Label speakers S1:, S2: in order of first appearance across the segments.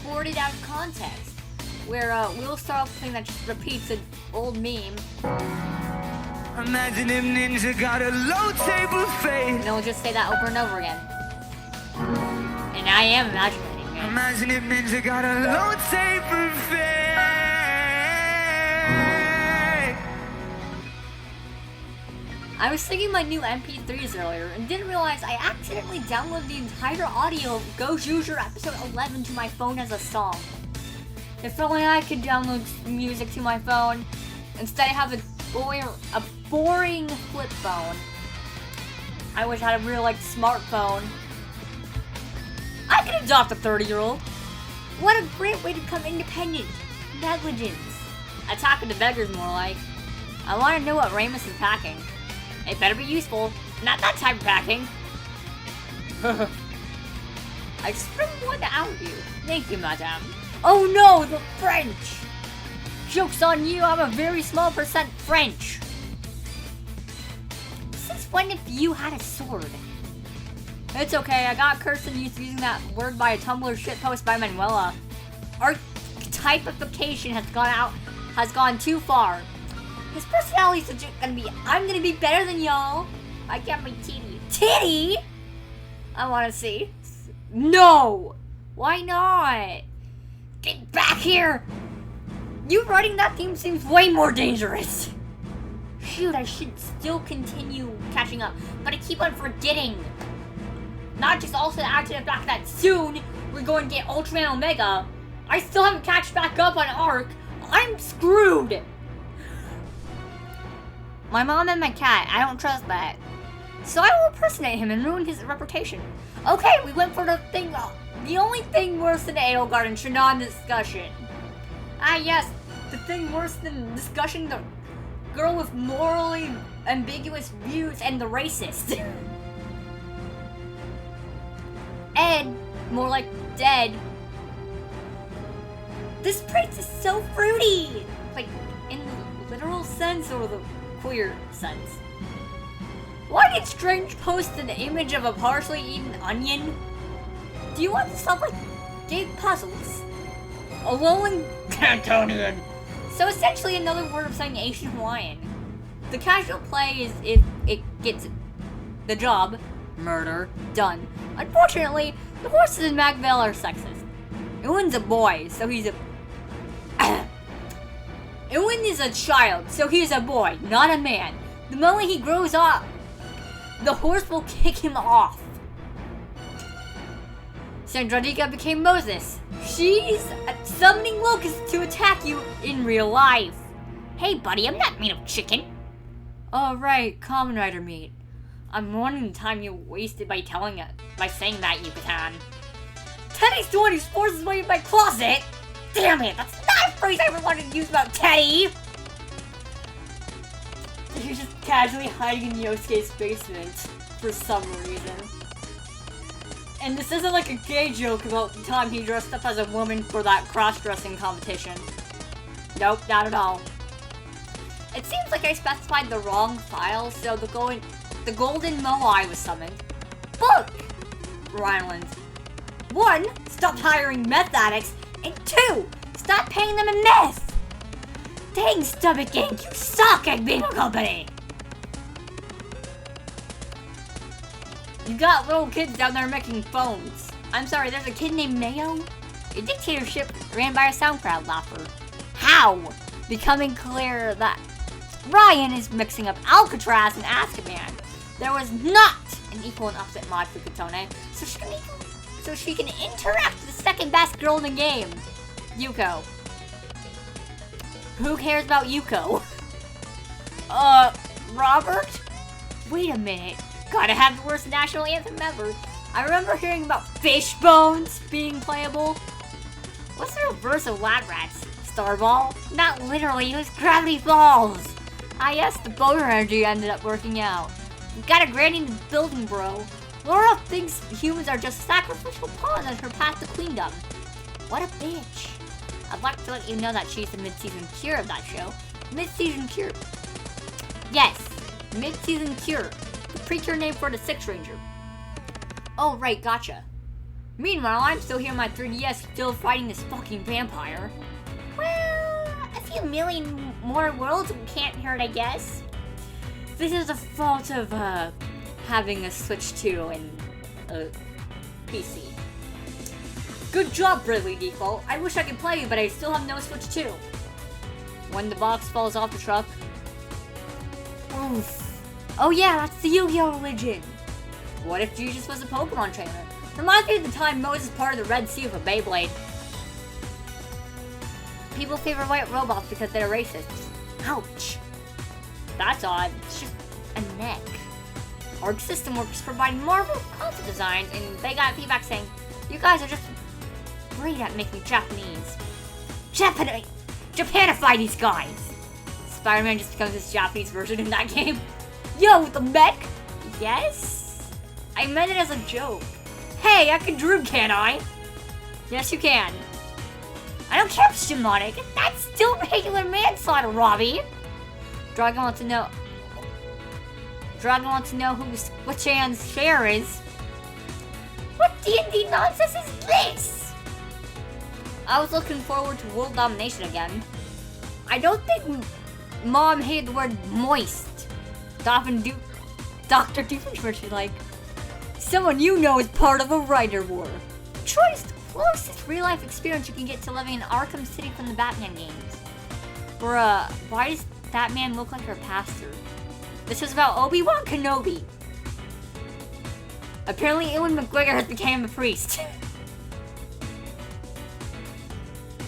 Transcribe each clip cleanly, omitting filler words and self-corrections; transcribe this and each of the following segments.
S1: exported out of context. Where we'll start off with something that just repeats an old meme.
S2: Imagine if Ninja got a low table fade.
S1: And then we'll just say that over and over again. And I am imagining it.
S2: Imagine if Ninja got a low table fade.
S1: I was singing my new MP3s earlier and didn't realize I accidentally downloaded the entire audio of Go Juicer episode 11 to my phone as a song. If only I could download music to my phone. Instead I have a boring flip phone. I wish I had a real smartphone. I could adopt a 30-year-old. What a great way to become independent. Negligence. Attack of the beggars more like. I want to know what Ramus is packing. It better be useful. Not that type of packing. I spring one out of you. Thank you, madame. Oh no, the French! Joke's on you, I'm a very small percent French. Since when if you had a sword? It's okay, I got cursed and used using that word by a Tumblr shitpost by Manuela. Our typification has gone too far. His personality's legit gonna be, I'm gonna be better than y'all. I got my titty. Titty? I wanna see. No! Why not? Get back here! You writing that theme seems way more dangerous. Shoot, I should still continue catching up, but I keep on forgetting. Not just also add to the fact that soon we're going to get Ultraman Omega. I still haven't catched back up on Arc. I'm screwed. My mom and my cat, I don't trust that. So I will impersonate him and ruin his reputation. Okay, we went for the only thing worse than Edelgard and Shannon discussion. Ah yes, the thing worse than discussion, the girl with morally ambiguous views and the racist. Ed, more like dead. This priest is so fruity! Like, in the literal sense or the queer sense. Why did Strange post an image of a partially eaten onion? Do you want to stop gay puzzles? A lolling Cantonian. So essentially another word of saying Asian Hawaiian. The casual play is if it gets the job, murder, done. Unfortunately, the horses in Magvale are sexist. Ewan's a boy, so he's a... Ewan is a child, so he's a boy, not a man. The moment he grows up, the horse will kick him off. Sandradika became Moses. She's summoning locusts to attack you in real life. Hey buddy, I'm not made of chicken. Oh right, Kamen Rider meat. I'm mourning the time you wasted by saying that, Yucatan. Teddy's doing his forces away in my closet! Damn it, that's not a phrase I ever wanted to use about Teddy! You're just casually hiding in Yosuke's basement for some reason. And this isn't like a gay joke about the time he dressed up as a woman for that cross-dressing competition. Nope, not at all. It seems like I specified the wrong file, so the golden Moai was summoned. Book! Ryland. 1. Stop hiring meth addicts, and 2. Stop paying them in meth! Dang, Stomach Inc., you suck at being a company! You got little kids down there making phones. I'm sorry, there's a kid named Mayo? A dictatorship ran by a SoundCloud laugher. How? Becoming clear that Ryan is mixing up Alcatraz and Azkaban. There was not an equal and opposite mod for Katone, so she can interact with the second best girl in the game, Yuko. Who cares about Yuko? Robert? Wait a minute. Gotta have the worst national anthem ever. I remember hearing about fish bones being playable. What's the reverse of Lad Rats? Starball? Not literally, it was Gravity Falls. Ah yes, the boner energy ended up working out. You got a granny in the building, bro. Laura thinks humans are just sacrificial pawns on her path to queendom. What a bitch. I'd like to let you know that she's the mid-season cure of that show. Mid-season cure. Yes, mid-season cure. The pre-cure name for the Sixth Ranger. Oh, right, gotcha. Meanwhile, I'm still here in my 3DS, still fighting this fucking vampire. Well, a few million more worlds can't hurt, I guess. This is the fault of, having a Switch 2 and a PC. Good job, Bradley Default. I wish I could play you, but I still have no Switch 2. When the box falls off the truck. Oof. Oh yeah, that's the Yu-Gi-Oh! Religion. What if Jesus was a Pokemon trainer? Reminds me of the time Moses parted the Red Sea with a Beyblade. People favor white robots because they're racists. Ouch. That's odd. It's just a neck. Arc System Works providing Marvel console designs, and they got feedback saying, you guys are just great at making Japanese. Japanify these guys! Spider-Man just becomes his Japanese version in that game. Yo, the mech? Yes? I meant it as a joke. Hey, I can dream, can't I? Yes, you can. I don't care if it's demonic. That's still regular manslaughter, Robbie. Dragon wants to know what Chan's share is. What D&D nonsense is this? I was looking forward to world domination again. I don't think Mom hated the word moist. Dr. Doofenshmirtz was like, someone you know is part of a writer war. Troy's the closest real-life experience you can get to living in Arkham City from the Batman games. Bruh, why does that man look like our pastor? This is about Obi-Wan Kenobi. Apparently, Ewan McGregor has become a priest.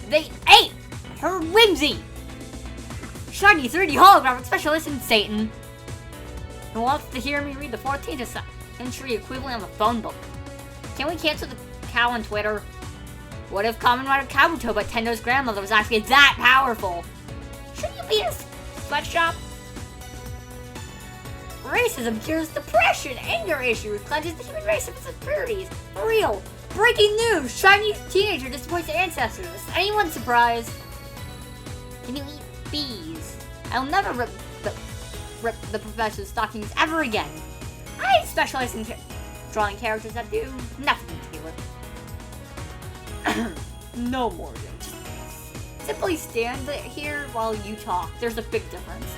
S1: They ate her whimsy! Shiny 3D holographic specialist in Satan. Who wants to hear me read the 14th century equivalent of a phone book? Can we cancel the cow on Twitter? What if Kamen Rider Kabuto, but Tendo's grandmother, was actually that powerful? Should you be in a sweatshop? Racism cures depression, anger issues, cleanses the human race of its impurities. For real. Breaking news! Chinese teenager disappoints their ancestors. Is anyone surprised? Can you eat bees? I'll never rip the professor's stockings ever again. I specialize in drawing characters that do nothing to me with. No, Morgan. Just simply stand here while you talk. There's a big difference.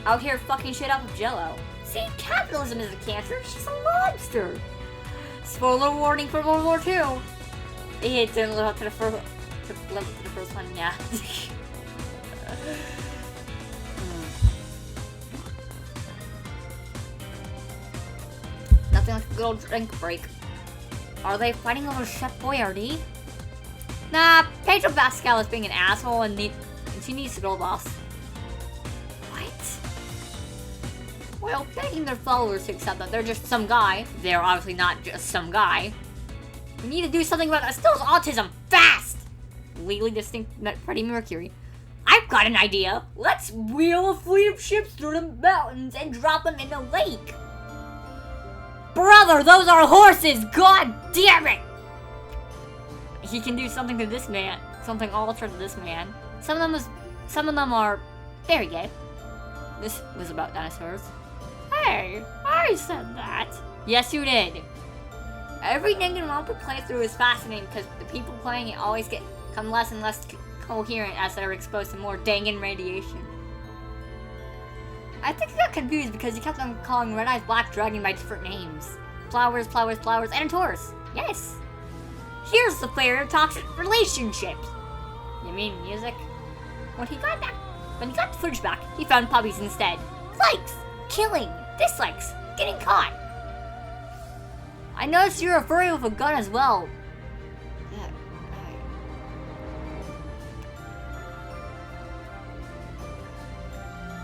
S1: Out here fucking shit up with Jello. See, capitalism is a cancer. She's a monster. Spoiler warning for World War II. It didn't live up to the first one, yeah. Nothing like a good old drink break. Are they fighting over Chef Boyardee? Nah, Pedro Pascal is being an asshole and she needs to go boss. Well, begging their followers to accept that they're just some guy. They're obviously not just some guy. We need to do something about Estelle's autism, fast! Legally distinct Freddie Mercury. I've got an idea. Let's wheel a fleet of ships through the mountains and drop them in the lake. Brother, those are horses! God damn it! He can do something to this man. Something altered to this man. Some of them are very gay. This was about dinosaurs. Hey, I said that. Yes, you did. Every Danganronpa playthrough is fascinating because the people playing it always become less and less coherent as they're exposed to more Dangan radiation. I think I got confused because he kept on calling Red Eyes Black Dragon by different names. Flowers, and a Taurus. Yes. Here's the player of toxic relationships. You mean music? When he got the footage back, he found puppies instead. Likes, killing, dislikes, getting caught. I noticed you're a furry with a gun as well.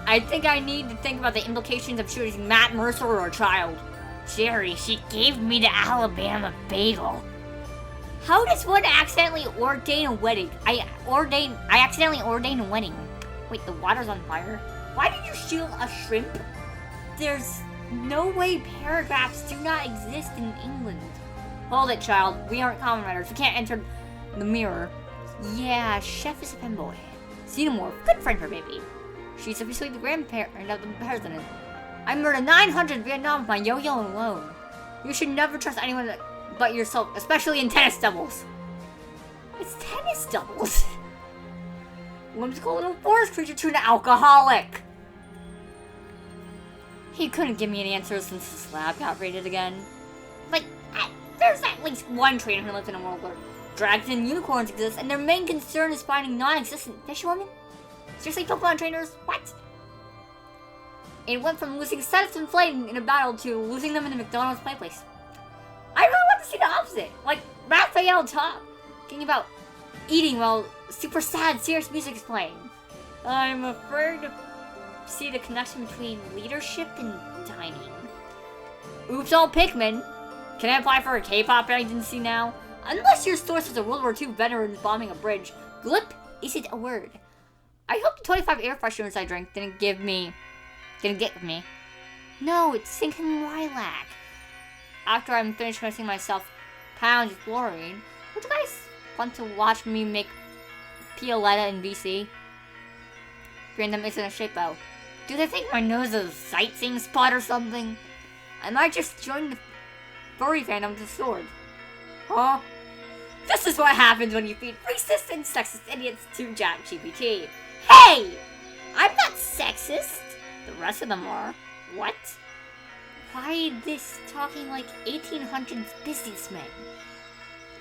S1: I think I need to think about the implications of shooting Matt Mercer or a child. Jerry, she gave me the Alabama bagel. How does one accidentally ordain a wedding? I accidentally ordained a wedding. Wait, the water's on fire? Why did you shoot a shrimp? There's no way paragraphs do not exist in England. Hold it, child. We aren't Kamen Riders. We can't enter the mirror. Yeah, Chef is a femboy. Xenomorph, good friend for baby. She's officially the grandparent of the president. I murdered 900 in Vietnam with my yo-yo alone. You should never trust anyone but yourself, especially in tennis doubles. It's tennis doubles. Whimsical little forest creature to an alcoholic. He couldn't give me an answer since his lab got raided again. Like, there's at least one trainer who lives in a world where dragons and unicorns exist, and their main concern is finding non-existent fish women? Seriously, Pokemon trainers? What? It went from losing Status and Flame in a battle to losing them in the McDonald's playplace. I really want to see the opposite. Like, Raphael talking about eating while super sad, serious music is playing. I'm afraid to see the connection between leadership and dining. Oops, all Pikmin. Can I apply for a K-pop agency now? Unless your source is a World War II veteran bombing a bridge, glip isn't a word. I hope the 25 air fresheners I drank didn't get me. No, it's Sinkin Lilac. After I'm finished mixing myself pounds of fluorine, would you guys want to watch me make Pioletta in VC? Random isn't a shape though. Do they think my nose is a sightseeing spot or something? I might just join the furry fandom with a sword. Huh? This is what happens when you feed racist and sexist idiots to ChatGPT. Hey! I'm not sexist. The rest of them are. What? Why this talking like 1800s businessmen?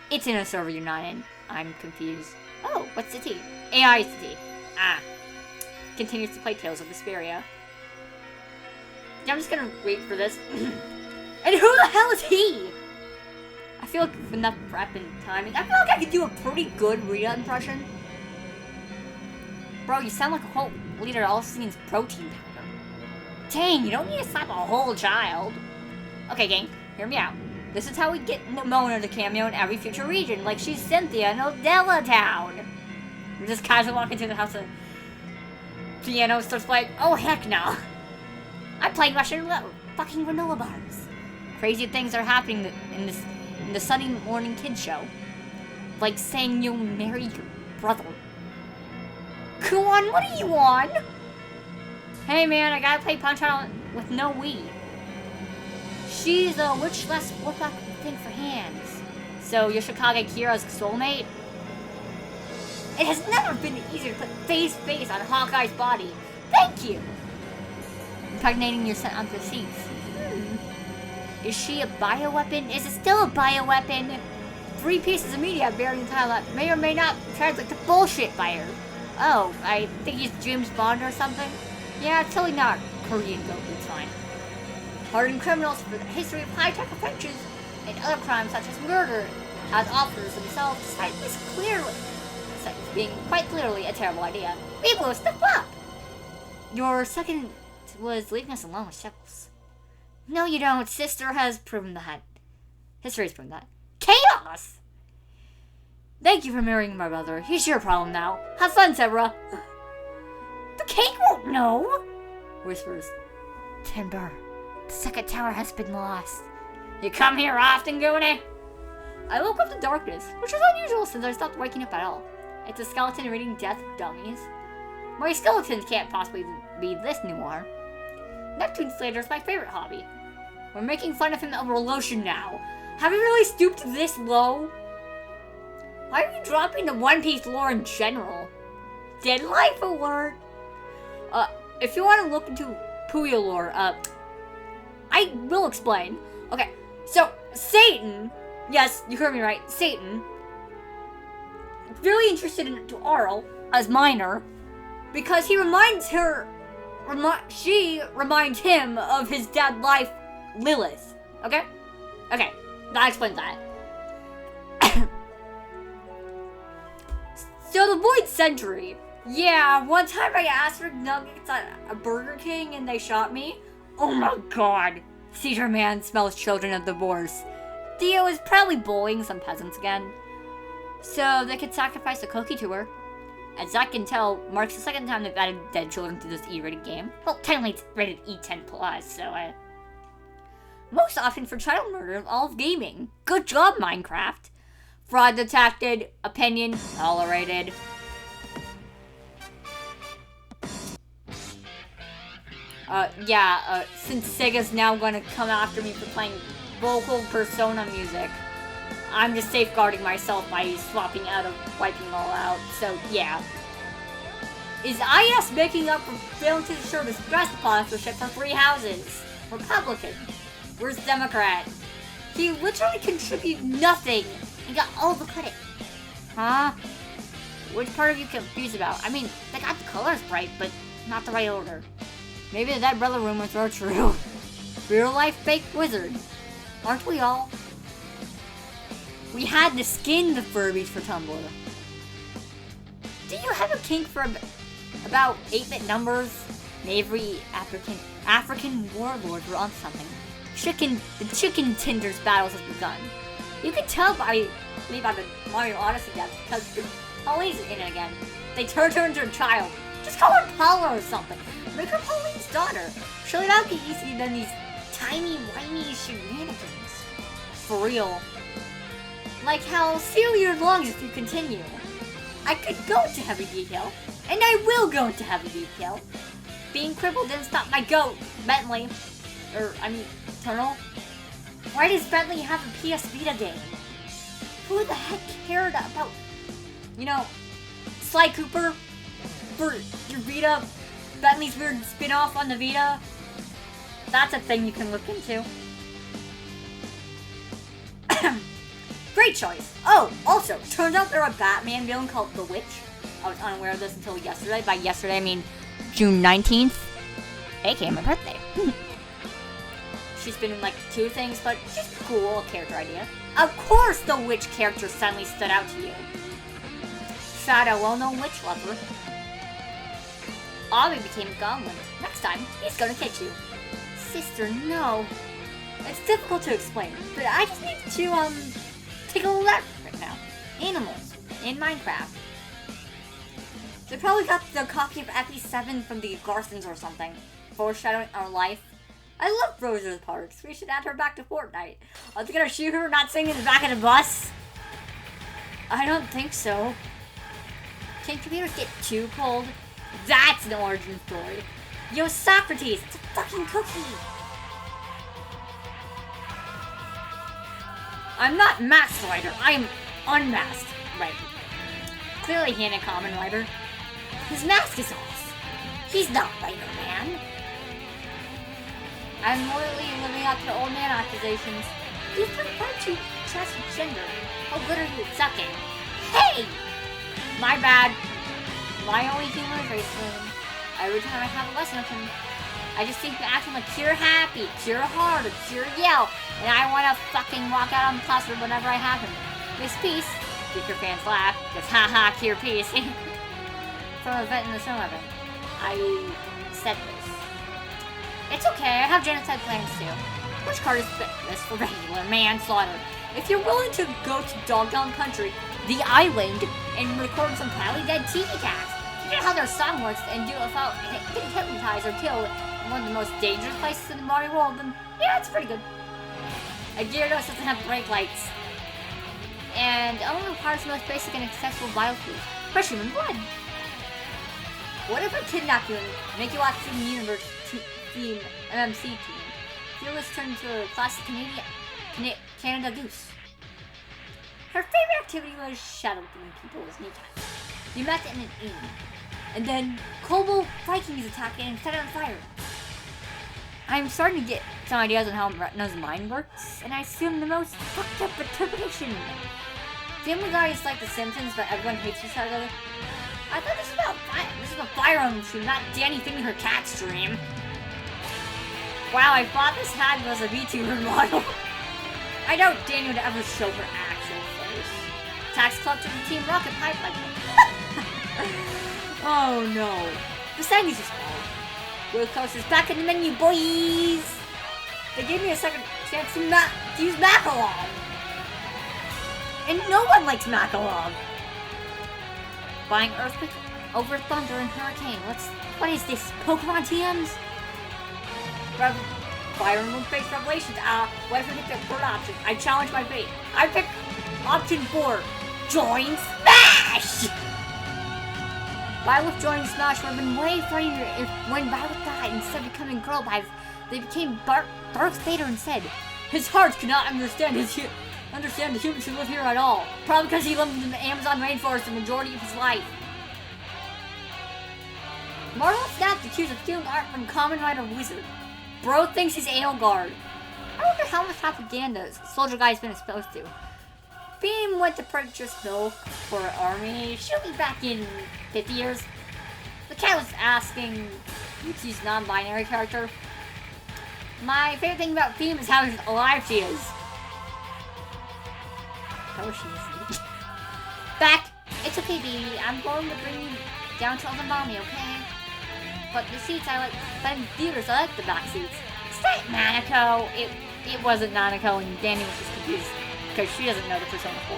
S1: It's in a server you're not in. I'm confused. Oh, what's the T? AI is the T. Ah. Continues to play Tales of Vesperia. Yeah, I'm just gonna wait for this. And who the hell is he? I feel like with enough prep and timing, I feel like I could do a pretty good Rita impression. Bro, you sound like a cult leader also needs protein powder. Dang, you don't need to slap a whole child. Okay, gang, hear me out. This is how we get Mona to cameo in every future region, like she's Cynthia in Odella Town. We just casually walk into the house and piano starts playing. Oh heck no! I'm playing Russian fucking granola bars. Crazy things are happening in the Sunday morning kids show, like saying you'll marry your brother. Come on, what are you on? Hey man, I gotta play Punch-Out with no Wii. She's a witch-less warlock thing for hands. So Yoshikage Kira's soulmate? It has never been easier to put face on Hawkeye's body. Thank you! Impregnating your scent onto the seats. Is she a bioweapon? Is it still a bioweapon? 3 pieces of media bearing the title that may or may not translate to bullshit fire. Oh, I think he's James Bond or something? Yeah, it's totally not Korean Goku, it's fine. Hardened criminals for the history of high-tech offenses and other crimes such as murder, as officers themselves decide this clearly, being quite clearly a terrible idea. We blew stuff up! Your second was leaving us alone with Shekels. No, you don't. Sister has proven that. History has proven that. Chaos! Thank you for marrying my brother. He's your problem now. Have fun, Sebra. The cake won't know. Whispers. Timber, the second tower has been lost. You come here often, Goonie? I woke up to darkness, which is unusual since I stopped waking up at all. It's a skeleton reading Death Dummies. My skeletons can't possibly be this noir. Neptune Slater is my favorite hobby. We're making fun of him over lotion now. Have you really stooped this low? Why are you dropping the One Piece lore in general? Dead life alert! If you want to look into Puyo lore, I will explain. Okay, so Satan, yes, you heard me right, Satan, really interested in Arl as minor because he reminds her, she reminds him of his dead life, Lilith. Okay? Okay, that explains that. So the Void Century. Yeah, one time I asked for nuggets at a Burger King and they shot me. Oh my god. Cedar Man smells children of divorce. Theo is probably bullying some peasants again. So they could sacrifice a cookie to her. As I can tell, marks the second time they've added dead children to this E-rated game. Well, technically it's rated E10+, so most often for child murder of all of gaming. Good job, Minecraft. Fraud detected. Opinion tolerated. Since Sega's now gonna come after me for playing vocal persona music. I'm just safeguarding myself by swapping out of wiping all out. So yeah. Is IS making up for failing to ensure the best sponsorship for 3 houses? Republican. Where's Democrat? He literally contributed nothing and got all the credit. Huh? Which part are you confused about? I mean, they got the colors right, but not the right order. Maybe the Dead Brother rumors are true. Real life fake wizard. Aren't we all? We had to skin the Furbies for Tumblr. Do you have a kink for about 8-bit numbers? Every African warlord were on something. The chicken tenders battles has begun. You can tell by the Mario Odyssey death because Pauline's in it again. They turned her into a child. Just call her Paula or something. Make her Pauline's daughter. Surely that would be easier than these tiny, whiny shenanigans. For real. Like how Celia longs if you continue. I could go into heavy detail, and I will go into heavy detail. Being crippled didn't stop my goat, Bentley. Tunnel. Why does Bentley have a PS Vita game? Who the heck cared about, Sly Cooper for your Vita? Bentley's weird spin-off on the Vita? That's a thing you can look into. Great choice. Oh, also, turns out there's a Batman villain called The Witch. I was unaware of this until yesterday. By yesterday, I mean June 19th. AKA my birthday. She's been in like 2 things, but she's cool, character idea. Of course the witch character suddenly stood out to you. Shadow, well-known witch lover. Abby became a goblin. Next time, he's gonna catch you. Sister, no. It's difficult to explain, but I just need to, take a look right now. Animals in Minecraft. They probably got the copy of FE7 from the Garsons or something. Foreshadowing our life. I love Rosa Parks. We should add her back to Fortnite. Are they gonna shoot her not singing in the back of the bus? I don't think so. Can computers get too cold? That's an origin story. Yo, Socrates, it's a fucking cookie. I'm not masked writer, I am unmasked writer. Clearly he ain't a common writer. His mask is off. He's not writer, man. I'm loyally living up to old man accusations. He's pretty punchy, transgender. How good are you at sucking? Hey! My bad. My only humor is racism. Every time I have a lesson with him, I just think acting like pure happy, pure heart, or pure yell, and I want to fucking walk out on the classroom whenever I have him. Miss Peace, make your fans laugh, because haha, cure peace. From an event in the show event, I said this. It's okay, I have genocide plans too. Which card is fitness for regular manslaughter? If you're willing to go to Dogtown Country, the island, and record some probably dead tiki cats, forget how their song works and do it without getting hypnotized or killed in one of the most dangerous places in the Mario world, then yeah, it's pretty good. A Gyarados doesn't have brake lights. And only requires the most basic and accessible biofuel, fresh human blood. What if I kidnap you and make you watch the universe theme MMC team? Fearless turned into a classic Canada Goose. Her favorite activity was shadow throwing people with kneecaps. You met in an inn. And then Kobold Vikings attacked and set it on fire. I'm starting to get some ideas on how Retna's mind works, and I assume the most fucked up interpretation. Family Guy is like The Simpsons, but everyone hates each other. I thought this was about fire. This is a firearm stream, not Danny thinking her cat stream. Wow, I thought this hat was a VTuber model. I doubt Danny would ever show her actual face. Tax collector to Team Rocket Pipeline. Oh no. The Sandy's just fall. Will Coast is back in the menu, boys! They gave me a second chance to use Macalog. And no one likes Macalog. Buying Earthquake over Thunder and Hurricane. What is this? Pokemon TMs? Fire Emblem Fates Revelations. What if I pick the third option? I challenge my fate. I pick option 4. Join Smash! Byleth joining Smash would have been way funnier if when Byleth died, instead of becoming Girl Vibes, they became Darth Vader instead. His heart could not understand the humans who live here at all. Probably because he lived in the Amazon rainforest the majority of his life. Marvel snapped accused of stealing art from Kamen Rider Wizard. Bro thinks he's Aelgard. I wonder how much propaganda Soldier Guy's been exposed to. Beam went to purchase milk for an army. She'll be back in 50 years. The cat was asking Yuki's non-binary character. My favorite thing about Beam is how alive she is. How is she? Back! It's okay, baby. I'm going to bring you down to Elden Mommy, okay? But the seats but in theaters, I like the back seats. Is that Nanako? It wasn't Nanako, and Danny was just confused because she doesn't know the Persona 4.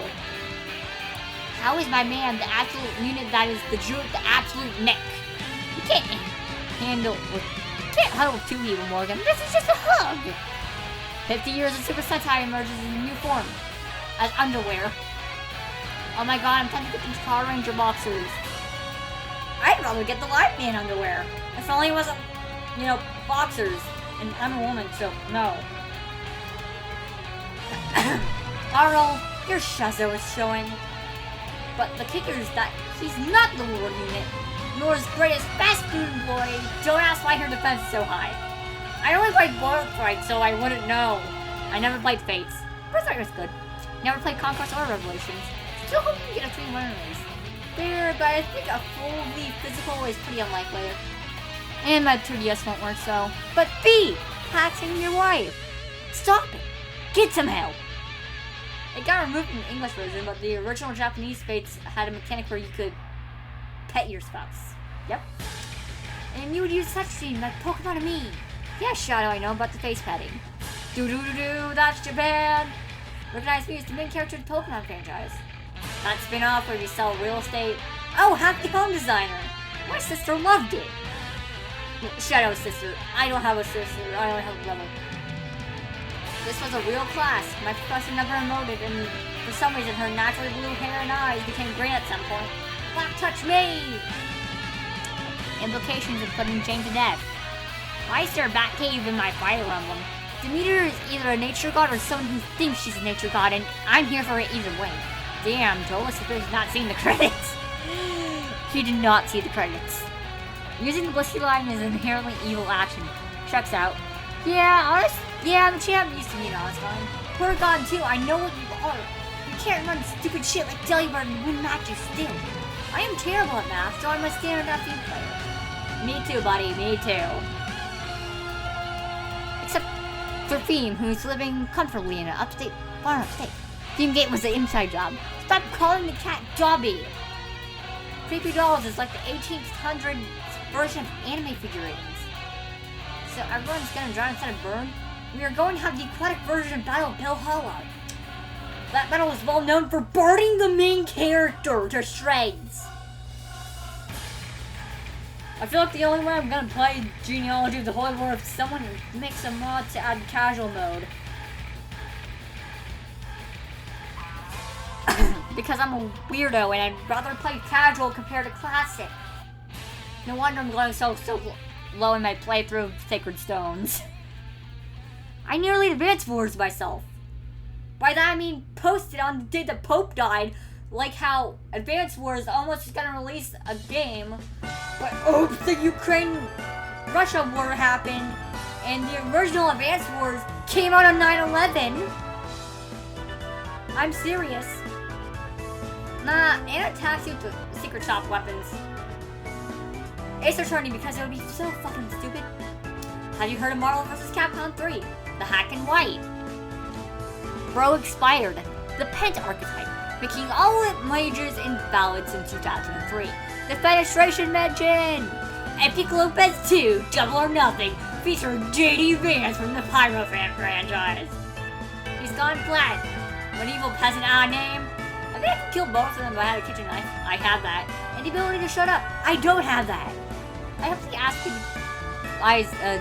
S1: How is my man the absolute unit that is the absolute neck? You can't huddle two people, Morgan. This is just a hug. 50 years of Super Sentai emerges in a new form as underwear. Oh my god, I'm trying to get these Power Ranger boxers. I'd rather get the Live Man underwear. If only it wasn't, boxers. And I'm a woman, so no. Arnold, your Shazo is showing. But the kicker is that he's not the Lord unit, nor as great as Fast Food Boy. Don't ask why her defense is so high. I only played Birthright, so I wouldn't know. I never played Fates. Birthright was good. Never played Conquest or Revelations. Still hope you get a 3-1 race. There, but I think a fully physical is pretty unlikely. And my 2DS won't work, so. But B! Patching your wife. Stop it. Get some help. It got removed in the English version, but the original Japanese Fates had a mechanic where you could pet your spouse. Yep. And you would use such scene like Pokemon and me. Yeah, Shadow, I know about the face petting. Do, that's Japan. Recognize me as the main character of the Pokemon franchise. That spin-off where you sell real estate. Oh, Happy Home Designer. My sister loved it. Shadow's sister. I don't have a sister. I only have a brother. This was a real class. My professor never emoted, and for some reason her naturally blue hair and eyes became green at some point. Black touch me! Implications of putting Jane to death. Why is there a Batcave in my Fire Emblem? Demeter is either a nature god or someone who thinks she's a nature god, and I'm here for it either way. Damn, Jolas has not seen the credits. He did not see the credits. Using the Blissey line is an inherently evil action. Checks out. Yeah, the champ used to be an honest line. Poor god too, I know what you are. You can't run stupid shit like Delibird and win matches still. I am terrible at math, so I'm a standard FE player. Me too, buddy, me too. Except for Theme, who's living comfortably in an far upstate. Themegate was an inside job. Stop calling the cat Dobby. Creepy Dolls is like the 1800s version of anime figurines. So everyone's gonna drown instead of burn? We are going to have the aquatic version of Battle of Bellholla. That battle is well known for burning the main character to shreds. I feel like the only way I'm gonna play Genealogy of the Holy War is if someone makes a mod to add casual mode. Because I'm a weirdo and I'd rather play casual compared to classic. No wonder I'm going so low in my playthrough of Sacred Stones. I nearly advanced Wars myself. By that I mean posted on the day the Pope died, like how Advance Wars almost was gonna release a game, but oops, the Ukraine-Russia war happened, and the original Advance Wars came out on 9/11. I'm serious. Nah, and it attacks you with secret shop weapons. Ace Attorney because it would be so fucking stupid. Have you heard of Marvel vs. Capcom 3? The Hack and White. Bro expired. The Pent archetype, making all mages invalid since 2003. The Fenestration mention! Epic Lopez 2, Double or Nothing, featuring JD Vance from the Pyrofan franchise. He's gone flat. Medieval peasant odd name. I think I could kill both of them if I had a kitchen knife. I have that. And the ability to shut up. I don't have that. I have to ask you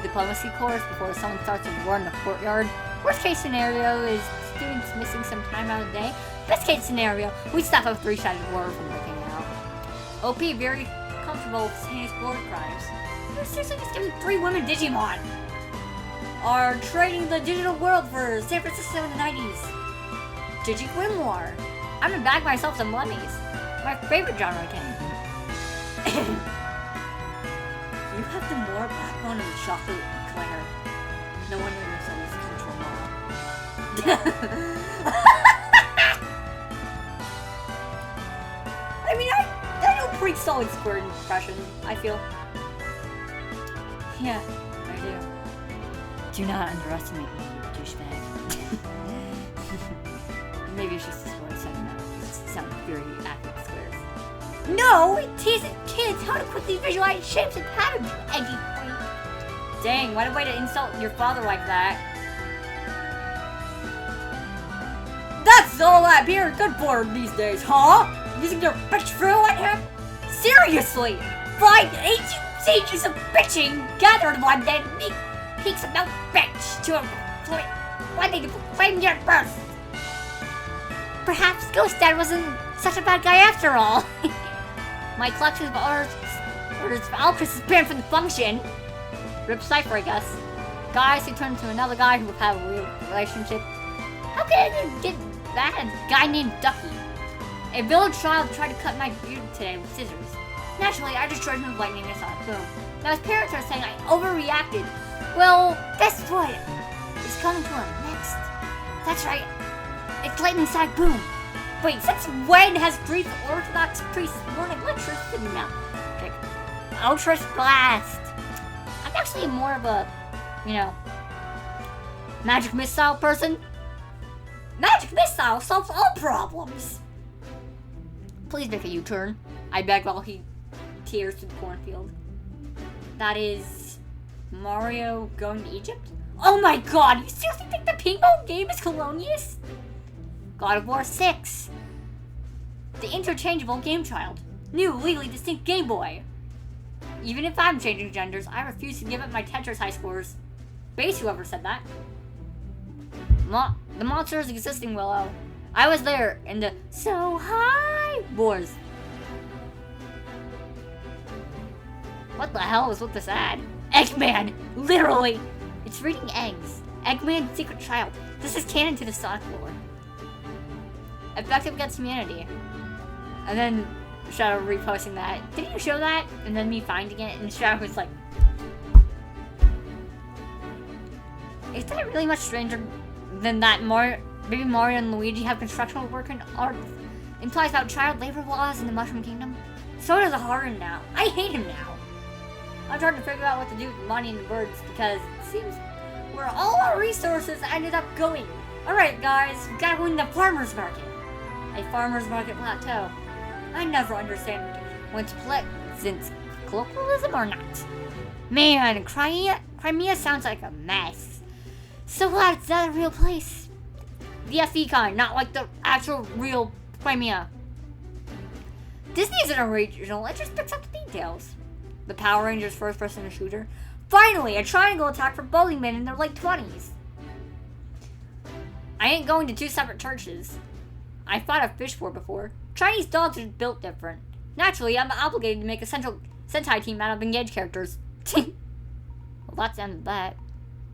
S1: diplomacy course before someone starts a war in the courtyard. Worst case scenario is students missing some time out of the day. Best case scenario, we stop a 3-sided war from working out. OP, very comfortable with heinous war crimes. You're seriously just giving 3 women Digimon. are trading the digital world for San Francisco in the 90s. Digi Grimoire. I'm gonna bag myself some lemmies. My favorite genre game. You have the more backbone of chocolate eclair. No wonder you're so easy to control. I mean, I know pretty solid Square impression, I feel. Yeah, I do. Do not underestimate me, you douchebag. Maybe it's just a Square saying that. It sounds very active Squares. No! It teases kids how to quickly visualize shapes and patterns, you edgy freak. Dang, what a way to insult your father like that. That's all that beer good for these days, huh? Using your bitch through at him? Seriously! 5 ancient sages of bitching gathered one day meek peaks about bitch to avoid why they proclaim your birth. Perhaps Ghost Dad wasn't such a bad guy after all. My collection of orders for Alcris is banned from the function. Rip Cypher, I guess. Guys who turn to another guy who have a real relationship. How can you get that? A guy named Ducky. A village child tried to cut my beard today with scissors. Naturally, I destroyed him with lightning and saw it. Boom. Now his parents are saying I overreacted. Well, guess what? It's coming to him next. That's right. It's lightning strike boom. Wait, since when has Greek Orthodox priests worn electricity now? Okay. Ultras blast. I'm actually more of a, magic missile person. Magic missile solves all problems. Please make a U-turn. I beg while he tears through the cornfield. That is Mario going to Egypt? Oh my god, you seriously think the pinball game is colonious? God of War 6. The interchangeable game child. New, legally distinct Game Boy. Even if I'm changing genders, I refuse to give up my Tetris high scores. Base whoever said that. The monster is existing, Willow. I was there in the So High Wars. What the hell is with this ad? Eggman! Literally! It's reading eggs. Eggman's secret child. This is canon to the Sonic lore. Effective against humanity. And then Shadow reposting that. Didn't you show that? And then me finding it, and Shadow was like... Is that really much stranger than that maybe Mario and Luigi have construction work and art implies about child labor laws in the Mushroom Kingdom? So does Haru now. I hate him now. I'm trying to figure out what to do with money and the birds because it seems where all our resources ended up going. Alright guys, we gotta go in the farmer's market. A farmer's market plateau. I never understand what's pleasant, colloquialism or not. Man, Crimea sounds like a mess. So glad it's not a real place. The FE kind, not like the actual real Crimea. Disney isn't original, it just picks up the details. The Power Rangers first-person shooter. Finally, a triangle attack for bowling men in their late 20s. I ain't going to 2 separate churches. I fought a fish war before. Chinese dogs are built different. Naturally, I'm obligated to make a central Sentai team out of engaged characters. Well, that's the end of that.